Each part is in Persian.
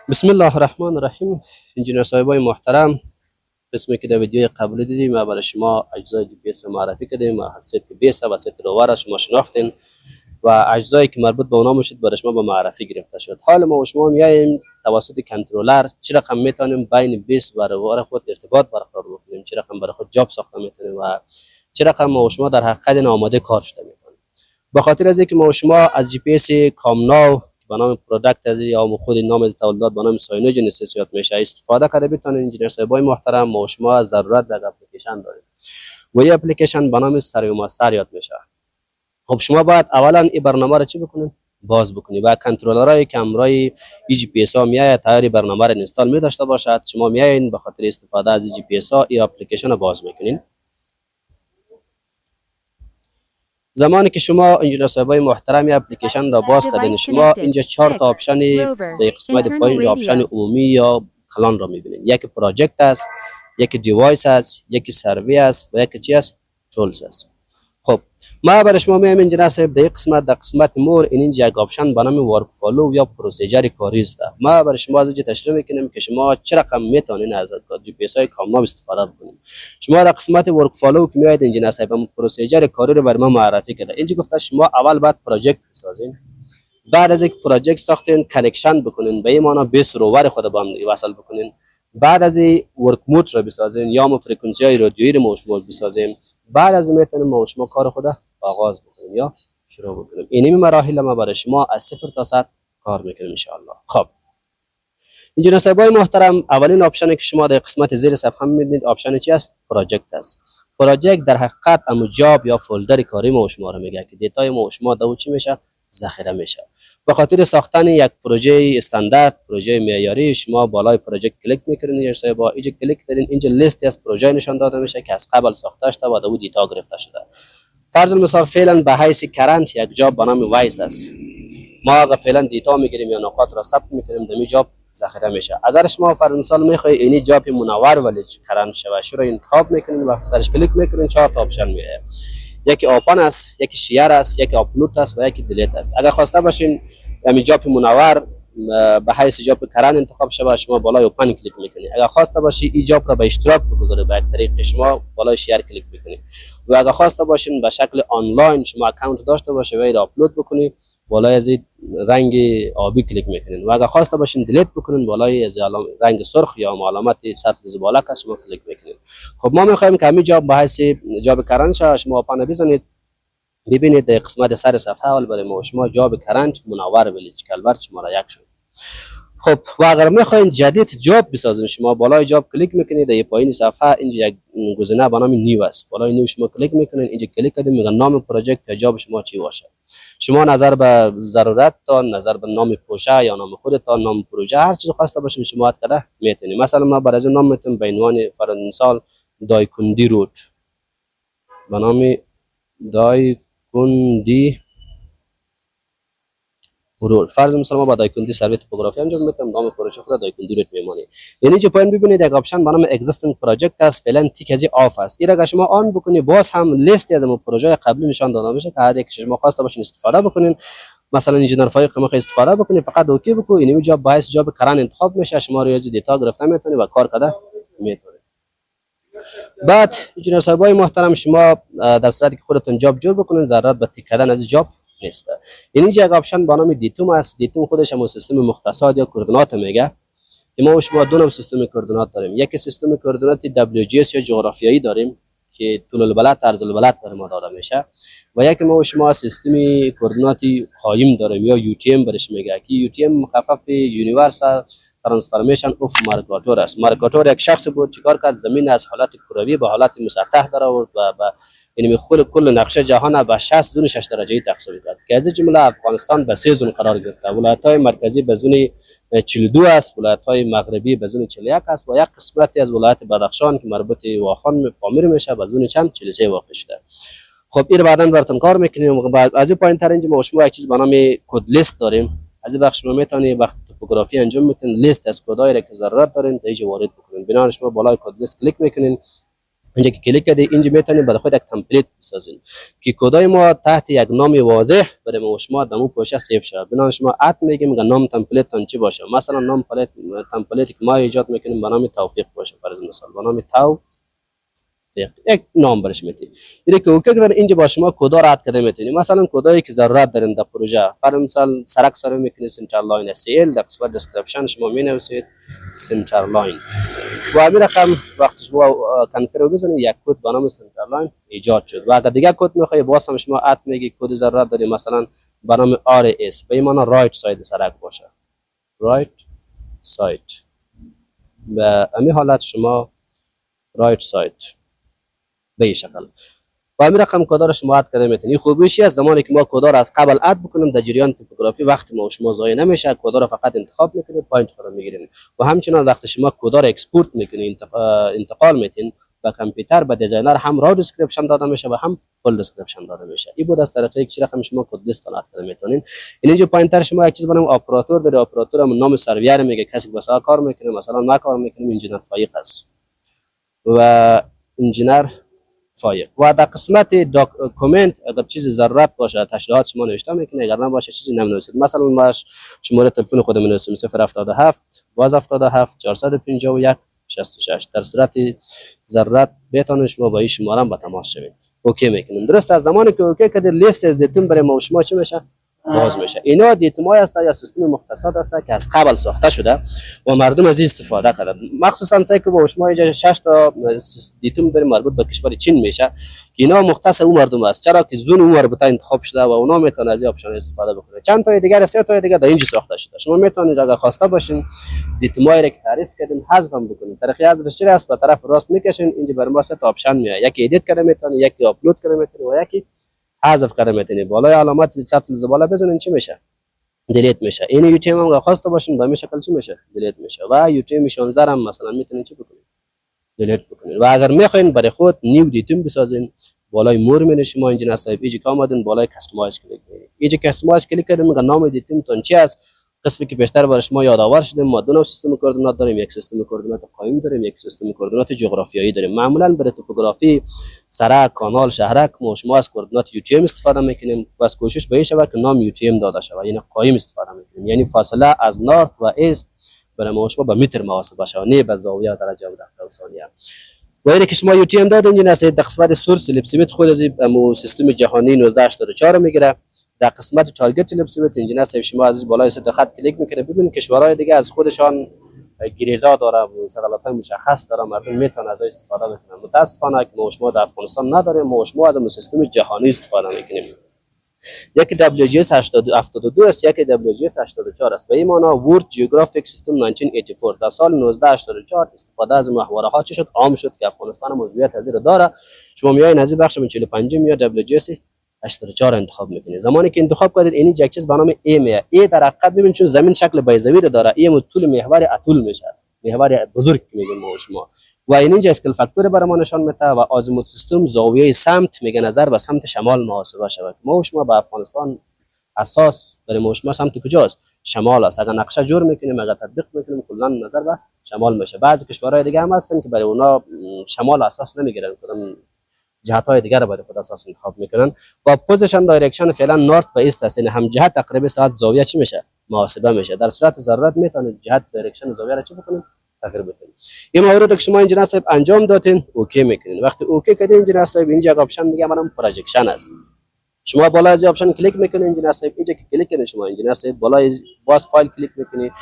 بسم الله الرحمن الرحیم. انجینر صاحبای محترم، قسمی که در ویدیوی قبلی دیدیم ما برای شما اجزای جی پی اس رو معرفی کردیم و ست بیس و ست روور را شما شناختین و اجزایی که مربوط به اونا میشد برای شما به معرفی گرفته شد. حال ما و شما میایم توسط کنترلر چه رقم میتونیم بین بیس و روور خود ارتباط برقرار بکنیم، چه رقم برای خود جاب ساخته میتونیم و چه رقم ما و شما در حقیقت آماده کار شده میتونیم. به خاطر از اینکه ما و شما از جی پی اس کامناو به نام پروداکت از یا خود نام از تولیدات به نام ساینوج نسیسیات میشه استفاده کرده بتونید. انجینر صاحبای محترم، ما و شما از ضرورت به اپلیکیشن داریم و یه اپلیکیشن به نام سروی ماستر یاد میشه. خب شما باید اولا این برنامه رو چی بکنین؟ باز بکنید و کنترلرای که امرای ای جی پی اس ها میآید تایاری برنامه رو اینستال می داشته باشد. شما میایین به خاطر استفاده از ای جی پی اس ها این اپلیکیشن رو باز میکنین. زمانی که شما انجینر صاحبای محترم اپلیکیشن را باز کردین، شما اینجا 4 تا آپشن در قسمت پایین آپشن عمومی یا کلان را میبینید. یکی پروژکت است، یکی دیوایس است، یکی سروی است و یکی چی است؟ تولز است. خب ما برای شما میگم انجینر صاحب در قسمت مور اینجا یک آپشن به نام ورک فالو یا پروسیجر کاری است. ما برای شما از اینجا تشریح میکنیم که شما چه رقم میتونین از جی پی اس های کامناو استفاده بکنید. شما در قسمت ورک فالو که میاید انجینر صاحب پروسیجر کاری رو برای ما معرفی کرده. اینجا گفته شما اول باید پروژکت بسازین، بعد از اینکه پروژکت ساختین کانکشن بکنین، به این معنی بیس روور خود با هم وصل بکنین. بعد از این ورک مود رو بسازین یا ما فرکانسی های رادیویی رو مود بسازیم. بعد از میتونیم ما شما کار خود آغاز بکنیم یا شروع بکنیم. این مراحل ما برای شما از 0 تا 100 کار میکنیم ان شاء الله. خب انجینر صاحبای محترم، اولین آپشن که شما در قسمت زیر صفحه میبینید آپشن چی است؟ پروژکت است. پروژکت در حقیقت امو جاب یا فولدر کاری ما شما رو میگه که دیتای ما شما دو چی میشه؟ ذخیره میشه. به خاطر ساختن یک پروژه استاندارد، پروژه معیاری، شما بالای پروژکت کلیک میکنید. یا صاحب اینجا کلیک کردین، اینجا لیستی از پروژه نشان داده میشه که از قبل ساخته شده و دو دیتا گرفته شده. فرض مثال فعلا به حیث کرنت یک جاب به نام وایس است. ما اگر فعلا دیتا میگیریم یا نقاط را ثبت میکنیم در جاب ذخیره میشه. اگر شما فرض مثال میخوای اینی جاب منور ولی کرنت شه و شروع انتخاب میکنین، وقتی سرش کلیک میکنین 4 تا آپشن میاد. یکی اوپن است، یکی شیر است، یکی آپلود است و یکی دیلیت است. اگر خواسته باشین همین جاب منور به حیث جاب کرنت انتخاب شه شما بالای اوپن کلیک میکنید. اگر خواسته باشی این جاب را به اشتراک بگذاره به طریق شما بالای شیر کلیک میکنید. و اگر خواسته باشین به شکل آنلاین شما اکانت داشته باشه و آپلود بکنید بالای از رنگ آبی کلیک میکنین. و اگر خواسته باشین دیلیت بکنین بالای از رنگ سرخ یا علامت سطح زباله که شما کلیک میکنین. خب ما میخوایم که همین جاب به حیث جاب کرنت شه شما اوپن بزنید. ببینید در قسمت سر صفحه اول برای ما شما جاب کرنت منور ویلیج کلبر شماره 1 شد. خب و اگر میخواین جدید جاب بسازین شما بالای جاب کلیک میکنید. در پایین صفحه اینجا یک گزینه به نام نیو است. بالای نیو شما کلیک میکنین. اینجا کلیک کردین میگه نام پروژکت یا جاب شما چی باشه. شما نظر به ضرورت تا نظر به نام پروژه یا نام خودتان، نام پروژه هر چیز خواسته باشین شما اد کرده میتونید. مثلا ما برای نام میتونم به عنوان فرض مثال دایکندی رود به نام دایکندی رود. فرض مثلا ما با دایکندی سروی توپوگرافی انجام میتونم نام پروژه خود دایکندی رود میمونه. یعنی چه پایین ببینید یک آپشن به نام اگزیستینگ پروژکت است. فعلا تیک از آف است. این اگر شما آن بکنید باز هم لیست از پروژه قبلی نشان داده میشه که هر یک شما خواسته باشین استفاده بکنین. مثلا انجینر فایق میخواد استفاده بکنید فقط اوکی بکنید. اینم جاب باعث جاب کران انتخاب میشه. شما روی دیتا گرفته میتونید و کار کرده میتونید. بعد انجینر صاحبای محترم شما در صورتی که خودتون جاب جور بکنین ضرورت به تیک کردن از جاب نیست. اینجا یک آپشن به نام دیتوم است. دیتوم خودش هم سیستم مختصات یا کوردینات میگه که ما شما دو نوع سیستم کوردینات داریم. یکی سیستم کوردینات WGS یا جغرافیایی داریم که طول البلد عرض البلد بر ما داده میشه و یکی ما شما سیستم کوردیناتی قایم داریم یا UTM برش میگه که UTM مخفف یونیورسال ترانسفورمیشن اف مارکاتور است. مارکاتور یک شخص بود چیکار کرد زمین از حالت کروی به حالت مسطح در آورد و یعنی کل نقشه جهان به 60 زون 6 درجه‌ای تقسیم کرد که از جمله افغانستان به 3 زون قرار گرفته. ولایت‌های مرکزی به زون 42 است، ولایت‌های مغربی به زون 41 است و یک قسمتی از ولایت بدخشان که مربوط به واخان پامیر میشه به زون چند 43 واقع شده. خب این بعداً براتون کار میکنیم. بعد از این پایین تر اینجا ما شما یک چیز به نام کد لیست داریم. از این بخش شما میتونید وقت توپوگرافی انجام میتونید لیست از کدایی را که ضرورت دارین در اینجا وارد بکنین. بنابراین شما بالای کد لیست کلیک میکنین. اینجا که کلیک کردید اینجا میتونید برای خود یک تمپلیت بسازید که کدای ما تحت یک نام واضح برای ما شما در اون پوشه سیو شود. بنابراین شما ات میگیم میگه نام تمپلیت تون چی باشه. مثلا نام تمپلیتی که ما ایجاد میکنیم به نام توفیق باشه، فرض مثال به نام یک نام برش میتونید. اینه که اوکی کردن اینجا با شما کدا را اد کرده میتونید. مثلا کدایی که ضرورت دارین در پروژه، فرض مثال سرک سر میکنید سنتر لاین SL، در قسمت دیسکریپشن شما مینویسید سنتر لاین و همین رقم وقتی شما کنفرم بزنید یک کد به نام سنتر لاین ایجاد شد. و اگر دیگه کد میخواهید باز هم شما اد میگی کد ضرورت دارید، مثلا به نام RS به این معنی رایت ساید سرک باشه، رایت ساید. به همین حالت شما رایت ساید به این شکل و همین رقم کدا رو شما اد کرده میتونید. خوبیش از زمانی که ما کدا رو از قبل اد بکنیم در جریان توپوگرافی وقت ما و شما ضایع نمیشه. کدا رو فقط انتخاب میکنید، پوینت خود میگیرید و همچنین وقتی شما کدا رو اکسپورت میکنید انتقال میتین به کامپیوتر به دیزاینر هم را دیسکریپشن داده میشه و هم فول دیسکریپشن داده میشه. این بود از طریقه که رقم شما کد لیست اد کرده میتونید. اینجا پوینتر شما یک چیز بنام اپراتور داره، اپراتور هم نام سرور میگه، کسی که واسه کار میکنه، مثلا ما کار میکنیم انجینر فایق است و انجینر فایق. و در قسمت کامنت اگر چیزی ضرورت باشه تشریحات شما نوشته میکنه، اگر نباشه چیزی نمی‌نویسید. مثلا ما شماره تلفن خود می‌نویسیم 077 باز 77 451 66. در صورت ضرورت بتونید شما با این شماره با تماس شوید. اوکی میکنیم. درست از زمانی که اوکی کردید لیست از دیتم برای ما شما چی میشه؟ باز میشه. اینا دیتمای است یا سیستم مختصات است که از قبل ساخته شده و مردم از این استفاده کردن. مخصوصا سعی که با شما اینجا 6 تا دیتم داریم مربوط به کشور چین میشه که اینا مختص اون مردم است، چرا که زون اون مربوطه انتخاب شده و اونا میتونن از این آپشن استفاده بکنه. چند تا دیگه، 3 تا دیگه در اینجا ساخته شده. شما میتونید اگر خواسته باشین دیتمای را که تعریف کردیم حذف هم بکنید. طریق حذفش چی است؟ به طرف راست میکشین اینجا بر ما 3 تا آپشن میاد، یکی ادیت کرده میتونید، یکی آپلود کرده میتونید و یکی حذف کرده میتونید. بالای علامت چتر زباله بزنین چی میشه؟ دیلیت میشه. این یو تی ام هم خواسته باشین به این شکل چی میشه؟ دیلیت میشه. و یو تی ام 16 هم مثلا میتونین چی بکنید؟ دیلیت بکنید. و اگر میخواین برای خود نیو دیتم بسازین بالای مور مینه شما اینجا هست ایجی که آمدین بالای کاستماایز کلیک کنید. ایجی کاستماایز کلیک کردیم میگه نام دیتم تون چی است؟ قسمی که بیشتر برای شما یادآور شده. ما دو نوع سیستم کوردینات داریم، یک سیستم کوردینات قائم داریم، یک سیستم کوردینات جغرافیایی داریم. معمولا برای توپوگرافی سرک، کانال، شهرک ما شما از کوردینات یو تی ام استفاده میکنیم. بس کوشش به این شود که نام یو تی ام داده شود، یعنی قائم استفاده میکنیم، یعنی فاصله از نورت و ایست برای ما شما به متر محاسبه شود، نه به زاویه درجه و دقیقه و ثانیه. و اینه که شما یو تی ام دادین این در قسمت سورس لیپسیمیت خود از سیستم جهانی 1984 میگیره. در قسمت تارگت لیپسیمیت انجینر صاحب شما از بالای سه خط کلیک میکنه ببینید کشورهای دیگه از خودشان گریدا داره و سرالت‌های مشخص داره، مردم میتونن از استفاده بکنن. متاسفانه که ما شما در افغانستان نداریم، ما شما از سیستم جهانی استفاده میکنیم. یکی WGS 72 است، یکی WGS 84 است. به این معنی World Geographic System 1984 در سال 1984 استفاده از محوره ها چه شد؟ عام شد که افغانستان موضوعیت از داره. شما میایین از این بخش 45 یا WGS 84 انتخاب میکنید. زمانی که انتخاب کردید این یک چیز به نام A میاد. A در حقیقت ببین چون زمین شکل بیضوی داره، این طول محور اطول میشه، محور بزرگ میگیم ما شما. و اینجا اسکیل فاکتور برای ما نشان میده و آزمود سیستم زاویه سمت میگه نظر به سمت شمال محاسبه شود. ما شما با افغانستان اساس برای ما شما سمت کجاست؟ شمال است. اگر نقشه جور میکنیم، اگر تطبیق میکنیم، کلا نظر به شمال میشه. بعضی کشورهای دیگه هم هستن که برای اونا شمال اساس نمیگیرن، کدام جهت‌های دیگر رو برای خود اساس انتخاب میکنن. و پوزیشن دایرکشن فعلا نورت به ایست است، یعنی هم جهت تقریبا ساعت زاویه چی میشه؟ محاسبه میشه. در صورت ضرورت میتونید جهت دایرکشن زاویه را چی بکنید؟ تغییر بدید. این مورد که شما انجینر صاحب انجام دادین اوکی میکنین. وقتی اوکی کردین انجینر صاحب اینجا آپشن دیگه منم پروجکشن است. شما بالا از آپشن کلیک میکنین انجینر صاحب، اینجا که کلیک کنین شما انجینر صاحب بالا باز فایل کلیک میکنید.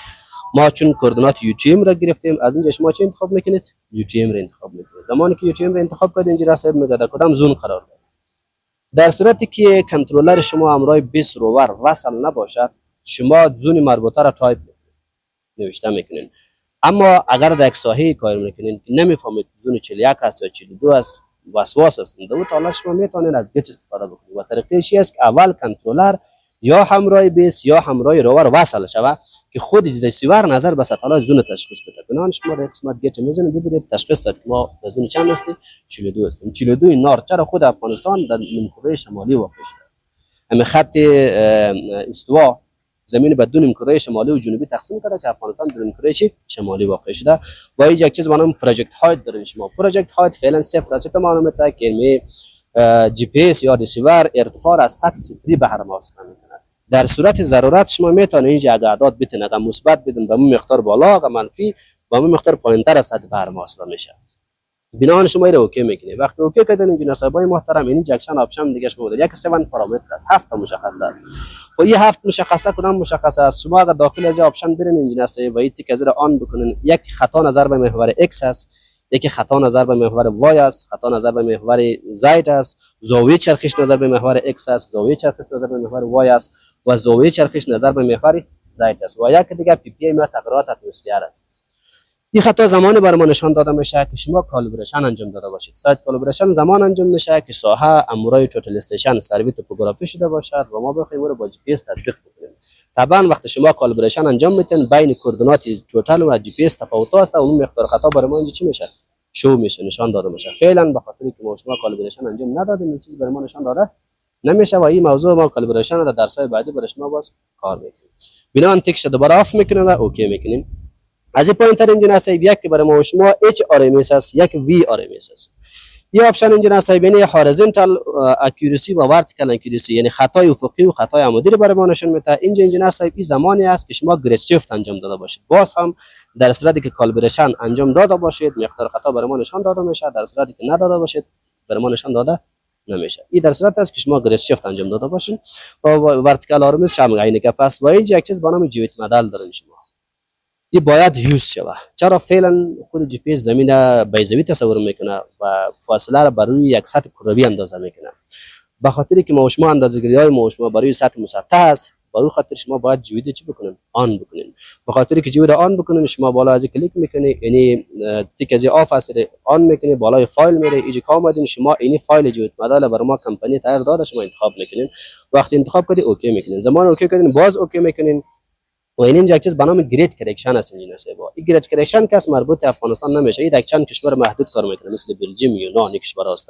ما چون کوردینات یو تی ام را گرفتیم، از اینجا شما چه انتخاب میکنید؟ یو تی ام را انتخاب میکنید. زمانی که یو تی ام را انتخاب کردین انجینر صاحب میگه در کدام زون قرار داره. در صورتی که کنترلر شما همراه 20 روور وصل نباشد، شما زون مربوطه را تایپ نوشته میکنین. اما اگر در یک ساحه کار میکنین که نمیفهمید زون 41 است یا 42 است، وسواس است، دو تا شما میتونید از گیت استفاده بکنید. و طریقه چی است که اول کنترلر یا همراه بیس یا همراه روور وصل شود که خود ریسیور نظر به سطح زون تشخیص بده. بنابراین شما در قسمت گیت میزنید ببینید تشخیص داد که ما در زون چند هستیم؟ 42 هستیم. 42 نورت، چرا خود افغانستان در نیمکره شمالی واقع شده. همین خط استوا زمین به دو نیمکره شمالی و جنوبی تقسیم کرده که افغانستان در نیمکره شمالی واقع شده و این یک چیز به نام پروژکت هایت دارین شما. پروژکت هایت فعلا صفر است. تمام متا که می جی پی اس یا ریسیور ارتفاع از سطح صفری به هر محاسبه میکنه. در صورت ضرورت شما میتونید اینجا اعداد بتین، اگر مثبت بدین به مقدار بالا، اگر منفی به مقدار پایینتر از سطح به هر محاسبه میشه. بنابراین شما رو اوکی میکنید. وقتی اوکی کردین انجینیر صاحبای محترم، این جکشن آپشن دیگه شما دارید. یک 7 پارامتر است، 7 تا مشخصه است. خب این 7 مشخصه کدام مشخصه است؟ شما اگر داخل از آپشن برین انجینیر صاحب و این تیک از آن بکنین، یک خطا نظر به محور x است، یکی خطا نظر به محور y است، خطا نظر به محور z است، زاویه چرخش نظر به محور x است، زاویه چرخش نظر به محور y است و زاویه چرخش نظر به محور z است و یک دیگه پی پی یا تغییرات اتمسفر است. این خطا زمانی برای ما نشان داده میشه که شما کالیبریشن انجام داده باشید. سایت کالیبریشن زمان انجام میشه که ساحه امورای توتال استیشن سروی توپوگرافی شده باشد و ما بخوایم رو با جی پی اس تطبیق بکنیم. طبعا وقتی شما کالیبریشن انجام میتین بین کوردینات توتال و جی پی اس تفاوت است و اون مقدار خطا برای ما اینجا چی میشه؟ شو میشه، نشان داده میشه. فعلا به خاطر که ما شما کالیبریشن انجام ندادیم این چیز برای ما نشان داده نمیشه و این موضوع ما کالیبریشن در درس‌های بعدی برای شما باز کار میکنیم. بنابراین تکش دوباره آف میکنیم و اوکی میکنیم. از این پایین تر انجینیر صاحب یک که برای ما شما اچ آر ام اس است، یک وی آر ام اس است. این آپشن انجینیر صاحب یعنی هوریزونتال اکورسی و ورتیکال اکورسی، یعنی خطای افقی و خطای عمودی رو برای ما نشون میده. اینجا انجینیر صاحب این زمانی است که شما گرید شیفت انجام داده باشید. باز هم در صورتی که کالیبریشن انجام داده باشید مقدار خطا برای ما نشان داده میشه، در صورتی که نداده باشید برای ما نشان داده نمیشه. این در صورت است که شما گرید شیفت انجام داده باشید و ورتیکال آر ام اس شامل اینه که پس و اینجا یک چیز به نام جیویت مدل دارین شما. این باید یوز شود. چرا؟ فعلا خود جی پی اس زمین بیضوی تصور میکنه و فاصله را بر روی یک سطح کروی اندازه میکنه. به خاطر که ما شما اندازه‌گیری‌های ما شما بر روی سطح مسطح است، برای خاطر شما باید جوید چی بکنین؟ آن بکنین. به خاطر که جوید آن بکنین شما بالا از کلیک میکنید، یعنی تیک از آف است آن میکنید، بالای فایل میره اینجا کام بدین شما این فایل جوید مدل برای ما کمپانی تغییر داده شما انتخاب میکنین. وقتی انتخاب کردید اوکی میکنین. زمان اوکی کردین باز اوکی میکنین. و این یک چیز به نام گرید کرکشن است انجینیر صاحب. این گرید کرکشن کس مربوط افغانستان نمیشه. این یک چند کشور محدود کار میکنه مثل بلژیم، یونان، کشور است.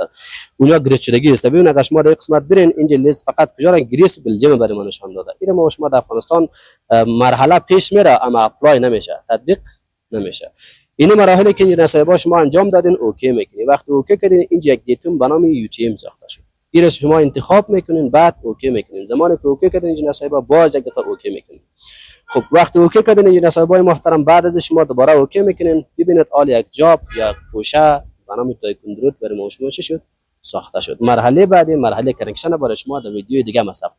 اونجا گرید شدگی است. ببین اگر شما در قسمت برین اینجا لیست فقط کجا را گریس و بلژیم برای ما نشان داده. این ما شما در افغانستان مرحله پیش میره اما اپلای نمیشه، تطبیق نمیشه. این مراحلی که انجینیر صاحب شما انجام دادین اوکی میکنین. وقتی اوکی کردین اینجا یک دیتون به نام یو تی ام ساخته شد. این رو شما انتخاب میکنین بعد اوکی میکنین. زمانی که اوکی کردین انجینیر صاحب باز یک دفعه اوکی میکنین. خب وقتی اوکی کردین انجینیر صاحبای محترم بعد از شما دوباره اوکی میکنین. ببینید آل یک جاب یا پوشه به نام تایکوندروت برای ما شما چی شد؟ ساخته شد. مرحله بعدی مرحله کرکشن برای شما در ویدیو دیگه ما ثبت